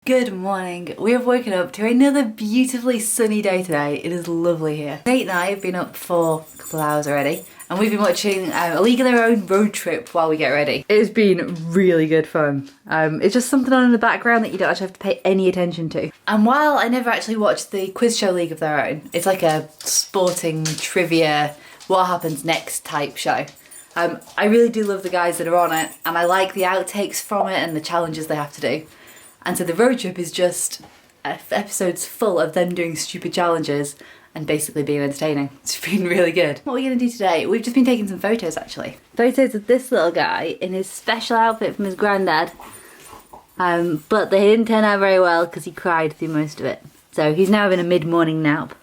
Good morning. We have woken up to another beautifully sunny day today. It is lovely here. Nate and I have been up for a couple of hours already and we've been watching A League of Their Own road trip while we get ready. It has been really good fun. It's just something on in the background that you don't actually have to pay any attention to. And while I never actually watched the quiz show League of Their Own, it's like a sporting trivia, what happens next type show. I really do love the guys that are on it and I like the outtakes from it and the challenges they have to do. And so the road trip is just episodes full of them doing stupid challenges and basically being entertaining. It's been really good. What are we going to do today? We've just been taking some photos actually. Photos of this little guy in his special outfit from his granddad. But they didn't turn out very well because he cried through most of it. So he's now having a mid-morning nap.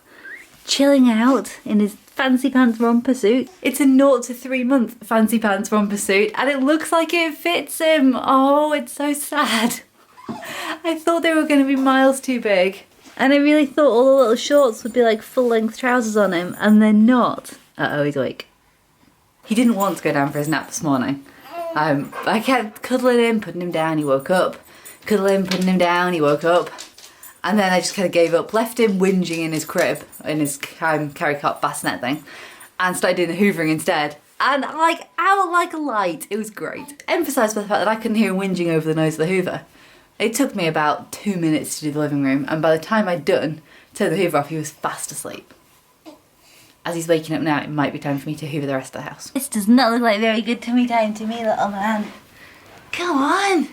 Chilling out in his fancy pants romper suit. It's a 0 to 3 month fancy pants romper suit and it looks like it fits him. Oh, it's so sad. I thought they were going to be miles too big. And I really thought all the little shorts would be like full-length trousers on him, and they're not. Uh-oh, he's awake. He didn't want to go down for his nap this morning. I kept cuddling him, putting him down, he woke up. Cuddling him, putting him down, he woke up. And then I just kind of gave up, left him whinging in his crib, in his carry cot bassinet thing, and started doing the hoovering instead. And like, out like a light, it was great. Emphasised by the fact that I couldn't hear him whinging over the nose of the hoover. It took me about 2 minutes to do the living room, and by the time I'd done, turn the hoover off, he was fast asleep. As he's waking up now, it might be time for me to hoover the rest of the house. This does not look like very good tummy time to me, little man. Come on!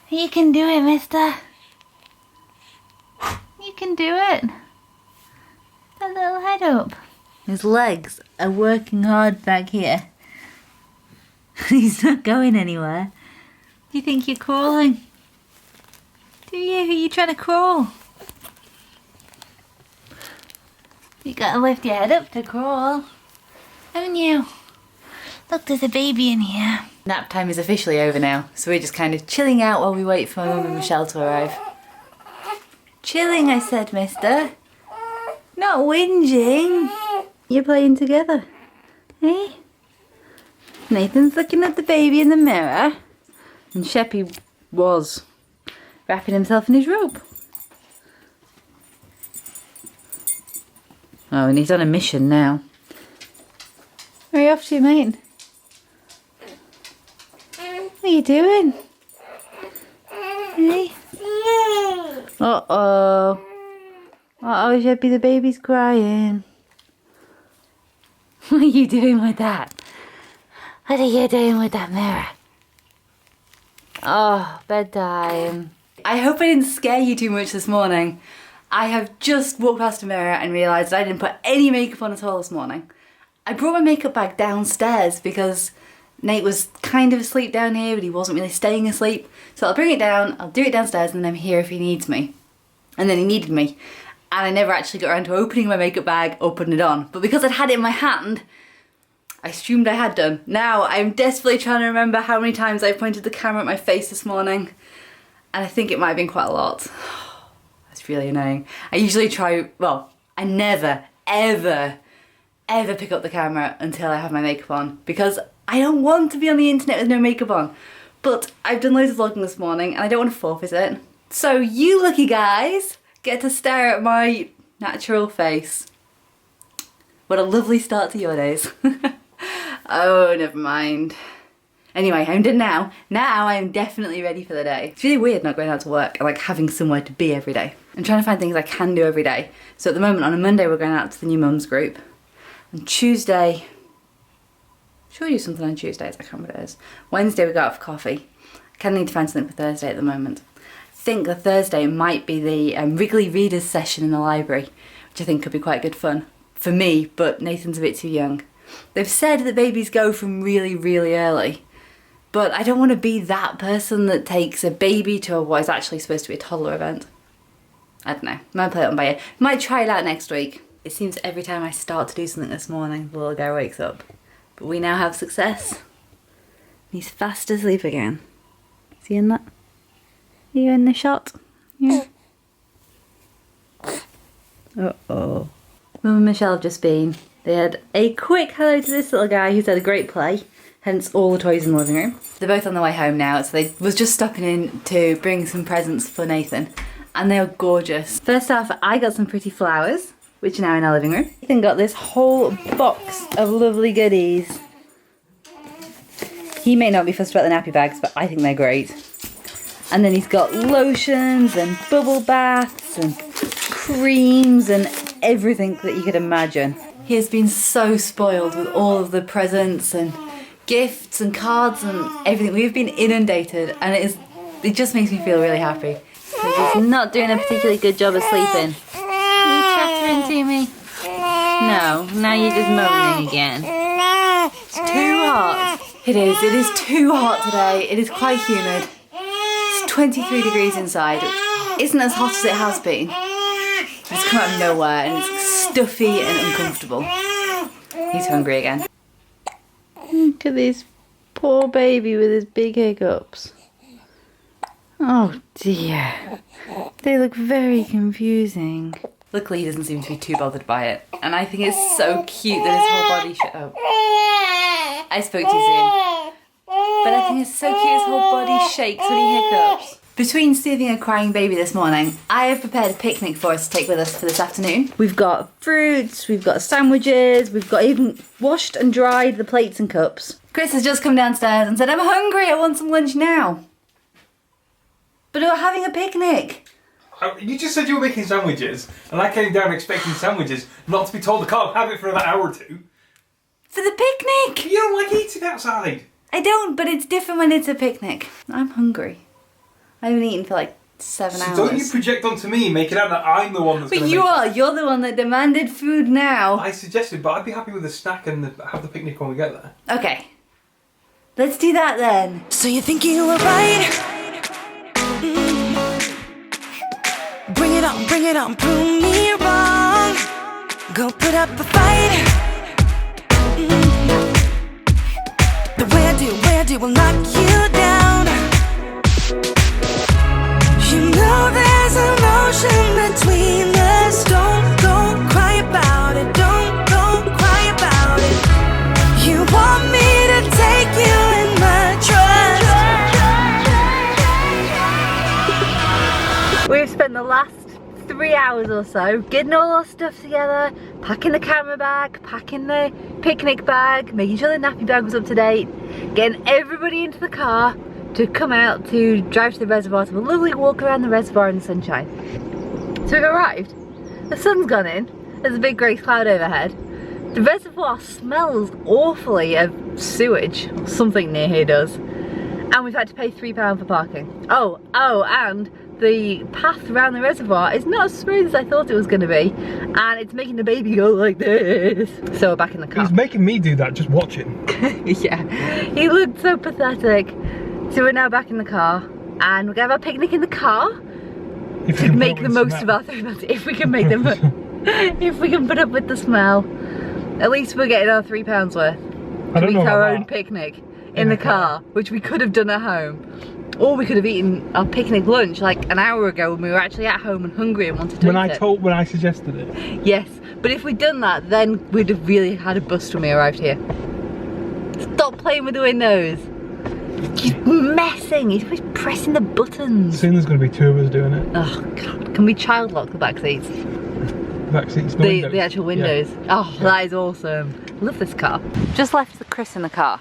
You can do it, mister. You can do it. That little head up. His legs are working hard back here. He's not going anywhere. Do you think you're crawling? Do you? Are you trying to crawl? You gotta lift your head up to crawl, haven't you? Look, there's a baby in here. Nap time is officially over now, so we're just kind of chilling out while we wait for my mum and Michelle to arrive. Chilling, I said, mister. Not whinging. You're playing together, eh? Nathan's looking at the baby in the mirror. And Sheppy was wrapping himself in his robe. Oh, and he's on a mission now. Where are you off to, mate? What are you doing? Hey? Uh-oh. Uh-oh, Sheppy, the baby's crying. What are you doing with that? What are you doing with that mirror? Oh, bedtime. I hope I didn't scare you too much this morning. I have just walked past a mirror and realised I didn't put any makeup on at all this morning. I brought my makeup bag downstairs because Nate was kind of asleep down here, but he wasn't really staying asleep. So I'll bring it down, I'll do it downstairs, and then I'm here if he needs me. And then he needed me. And I never actually got around to opening my makeup bag or putting it on. But because I'd had it in my hand, I assumed I had done. Now I'm desperately trying to remember how many times I pointed the camera at my face this morning. And I think it might have been quite a lot. That's really annoying. I usually try, well, I never, ever pick up the camera until I have my makeup on. Because I don't want to be on the internet with no makeup on. But I've done loads of vlogging this morning and I don't want to forfeit it. So you lucky guys get to stare at my natural face. What a lovely start to your days. Oh, never mind. Anyway, I'm done now. Now I'm definitely ready for the day. It's really weird not going out to work and like having somewhere to be every day. I'm trying to find things I can do every day. So at the moment, on a Monday, we're going out to the new mums group. On Tuesday, sure, do something on Tuesdays, I can't remember what it is. Wednesday, we go out for coffee. I kind of need to find something for Thursday at the moment. I think the Thursday might be the Wrigley Readers session in the library, which I think could be quite good fun for me, but Nathan's a bit too young. They've said that babies go from really, really early, but I don't want to be that person that takes a baby to what is actually supposed to be a toddler event. I don't know, I might play it on by ear. Might try it out next week. It seems every time I start to do something this morning, the little guy wakes up. But we now have success. He's fast asleep again. Is he in that? Are you in the shot? Yeah. Uh-oh. Mum and Michelle have just been. They had a quick hello to this little guy who's had a great play. hence all the toys in the living room. They're both on their way home now, so they was just stopping in to bring some presents for Nathan, and they are gorgeous. First off, I got some pretty flowers, which are now in our living room. Nathan got this whole box of lovely goodies. He may not be fussed about the nappy bags, but I think they're great. And then he's got lotions and bubble baths and creams and everything that you could imagine. He has been so spoiled with all of the presents and gifts and cards and everything. We've been inundated, and it just makes me feel really happy. Because he's not doing a particularly good job of sleeping. Are you chattering to me? No, now you're just moaning again. It's too hot. It is too hot today. It is quite humid. It's 23 degrees inside, which isn't as hot as it has been. It's come out of nowhere and it's stuffy and uncomfortable. He's hungry again. Look at this poor baby with his big hiccups. Oh dear. They look very confusing. Luckily he doesn't seem to be too bothered by it. And I think it's so cute that his whole body I spoke too soon. But I think it's so cute his whole body shakes when he hiccups. Between soothing a crying baby this morning, I have prepared a picnic for us to take with us for this afternoon. We've got fruits, we've got sandwiches, we've got even washed and dried the plates and cups. Chris has just come downstairs and said, I'm hungry, I want some lunch now. But we're having a picnic. You just said you were making sandwiches, and I came down expecting sandwiches, not to be told I can't have it for another hour or two. For the picnic! You don't like eating outside. I don't, but it's different when it's a picnic. I'm hungry. I haven't eaten for like 7 hours. Don't you project onto me, making out that I'm the one that's going to But you are. You're the one that demanded food now. I suggested, but I'd be happy with a snack and have the picnic when we get there. Okay. Let's do that then. So you think you were right? Bring it on, prove me wrong. Go put up a fight. The where do will knock you down. You know there's an ocean between us. Don't cry about it. Don't cry about it. You want me to take you in my trust. We've spent the last 3 hours or so getting all our stuff together, packing the camera bag, packing the picnic bag, making sure the nappy bag was up to date, getting everybody into the car to come out to drive to the reservoir to have a lovely walk around the reservoir in the sunshine. So we've arrived, the sun's gone in, there's a big grey cloud overhead, the reservoir smells awfully of sewage, or something near here does, and we've had to pay £3 for parking. Oh, and the path around the reservoir is not as smooth as I thought it was going to be, and it's making the baby go like this. So we're back in the car. He's making me do that, just watching. Yeah, he looked so pathetic. So we're now back in the car, and we're going to have our picnic in the car to make the most of our 3 months. If we can make them, if we can put up with the smell, at least we're getting our £3 worth to eat our own picnic in the car, which we could have done at home. Or we could have eaten our picnic lunch like an hour ago when we were actually at home and hungry and wanted to eat it. When I suggested it. Yes, but if we'd done that, then we'd have really had a bust when we arrived here. Stop playing with the windows. He's messing, he's always pressing the buttons. Soon there's going to be 2 of us doing it. Oh God, can we child lock the back seats? Back seats, the actual windows. Yeah. Oh, yeah. That is awesome. Love this car. Just left Chris in the car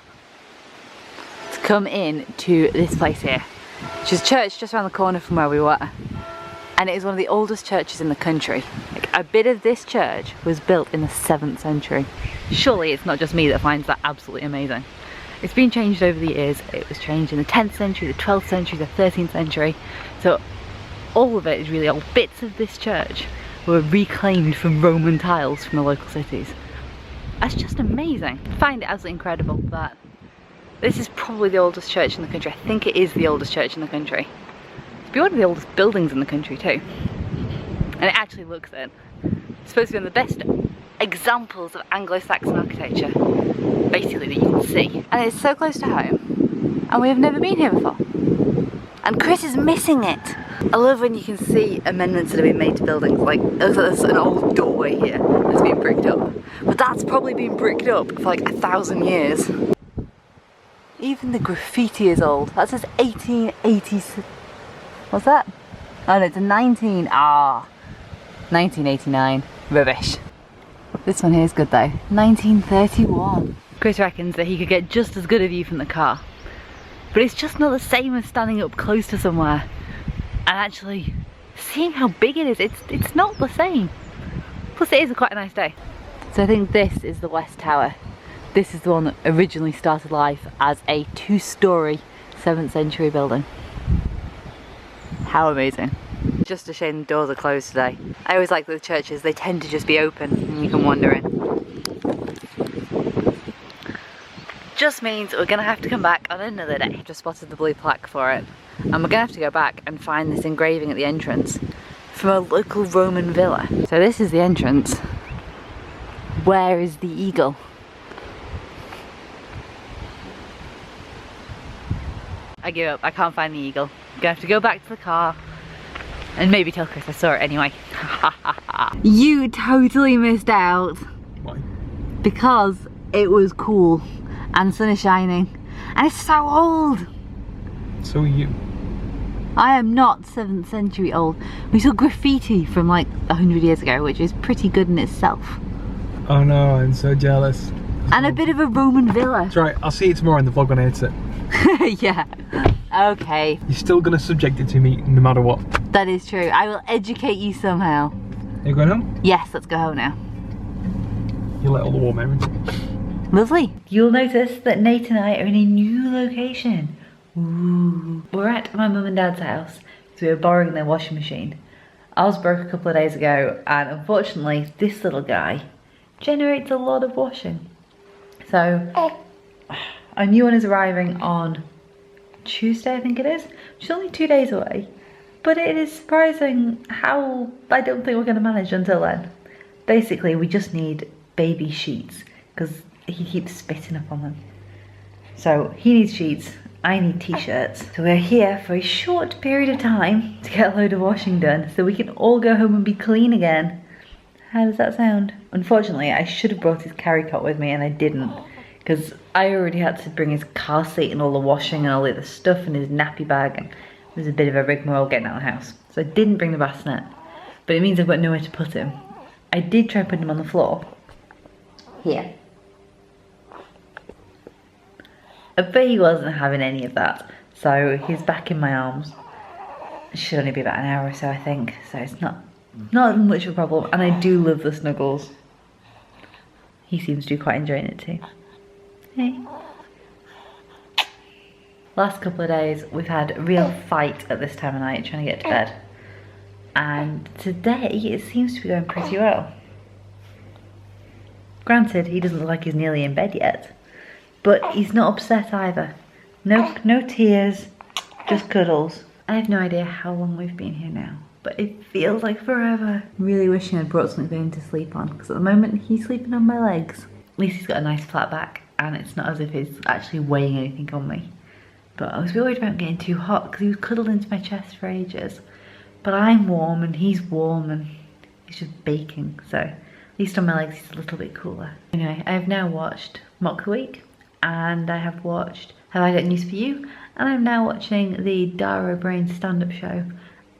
to come in to this place here, which is a church just around the corner from where we were, and it is one of the oldest churches in the country. Like, a bit of this church was built in the 7th century. Surely it's not just me that finds that absolutely amazing. It's been changed over the years. It was changed in the 10th century, the 12th century, the 13th century, so all of it is really old. Bits of this church were reclaimed from Roman tiles from the local cities. That's just amazing. I find it absolutely incredible that this is probably the oldest church in the country. I think it is the oldest church in the country. It's one of the oldest buildings in the country too. And it actually looks it. It's supposed to be one of the best examples of Anglo-Saxon architecture, basically, that you can see. And it's so close to home, and we have never been here before. And Chris is missing it. I love when you can see amendments that have been made to buildings. Like, it looks like there's an old doorway here that's been bricked up. But that's probably been bricked up for like 1,000 years. Even the graffiti is old. That says 1880. What's that? Oh no, it's a 1989. Rubbish. This one here is good though. 1931. Chris reckons that he could get just as good a view from the car. But it's just not the same as standing up close to somewhere and actually seeing how big it is. It's not the same. Plus it is quite a nice day. So I think this is the West Tower. This is the one that originally started life as a 2-storey 7th century building. How amazing. Just a shame the doors are closed today. I always like the churches, they tend to just be open and you can wander in. Just means we're gonna have to come back on another day. Just spotted the blue plaque for it. And we're gonna have to go back and find this engraving at the entrance from a local Roman villa. So this is the entrance. Where is the eagle? I give up, I can't find the eagle. I'm gonna have to go back to the car and maybe tell Chris I saw it anyway. You totally missed out. Why? Because it was cool and the sun is shining and it's so old. So are you. I am not 7th century old. We saw graffiti from like 100 years ago, which is pretty good in itself. Oh no, I'm so jealous. And a bit of a Roman villa. That's right, I'll see you tomorrow in the vlog when I edit it. Yeah, okay. You're still gonna subject it to me no matter what. That is true. I will educate you somehow. Are you going home? Yes, let's go home now. You let all the warm air in. Lovely. You'll notice that Nate and I are in a new location. Ooh. We're at my mum and dad's house, so we're borrowing their washing machine. Ours broke a couple of days ago, and unfortunately, this little guy generates a lot of washing. So, our new one is arriving on Tuesday, I think it is, which is only 2 days away. But it is surprising how I don't think we're going to manage until then. Basically, we just need baby sheets because he keeps spitting up on them. So he needs sheets, I need t-shirts. So we're here for a short period of time to get a load of washing done so we can all go home and be clean again. How does that sound? Unfortunately, I should have brought his carry cot with me and I didn't, because I already had to bring his car seat and all the washing and all the other stuff and his nappy bag, and it was a bit of a rigmarole getting out of the house. So I didn't bring the bassinet, but it means I've got nowhere to put him. I did try putting him on the floor. Here. But he wasn't having any of that, so he's back in my arms. It should only be about an hour or so, I think, so it's not much of a problem, and I do love the snuggles. He seems to be quite enjoying it too. Hey. Last couple of days we've had a real fight at this time of night trying to get to bed, and today it seems to be going pretty well. Granted, he doesn't look like he's nearly in bed yet, but he's not upset either. No tears, just cuddles. I have no idea how long we've been here now, but it feels like forever. Really wishing I'd brought something for him to sleep on, because at the moment he's sleeping on my legs. At least he's got a nice flat back, and it's not as if he's actually weighing anything on me. But I was worried about getting too hot, because he was cuddled into my chest for ages. But I'm warm, and he's warm, and he's just baking, so at least on my legs he's a little bit cooler. Anyway, I have now watched Mock the Week, and I have watched Have I Got News For You, and I'm now watching the Dara O'Brien stand-up show,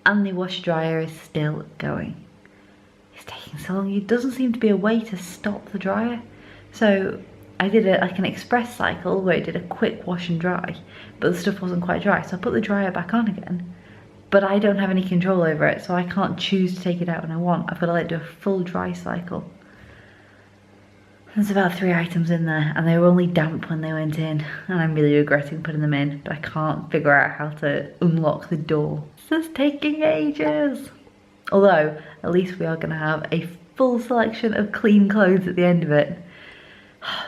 and the wash dryer is still going. It's taking so long. It doesn't seem to be a way to stop the dryer. So I did like an express cycle where it did a quick wash and dry, but the stuff wasn't quite dry, so I put the dryer back on again. But I don't have any control over it, so I can't choose to take it out when I want. I've got to let it do a full dry cycle. There's about 3 items in there, and they were only damp when they went in, and I'm really regretting putting them in, but I can't figure out how to unlock the door. This is taking ages. Although, at least we are going to have a full selection of clean clothes at the end of it,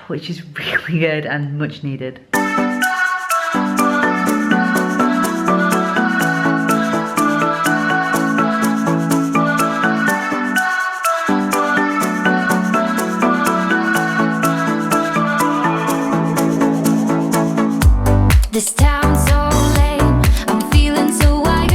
which is really good and much needed.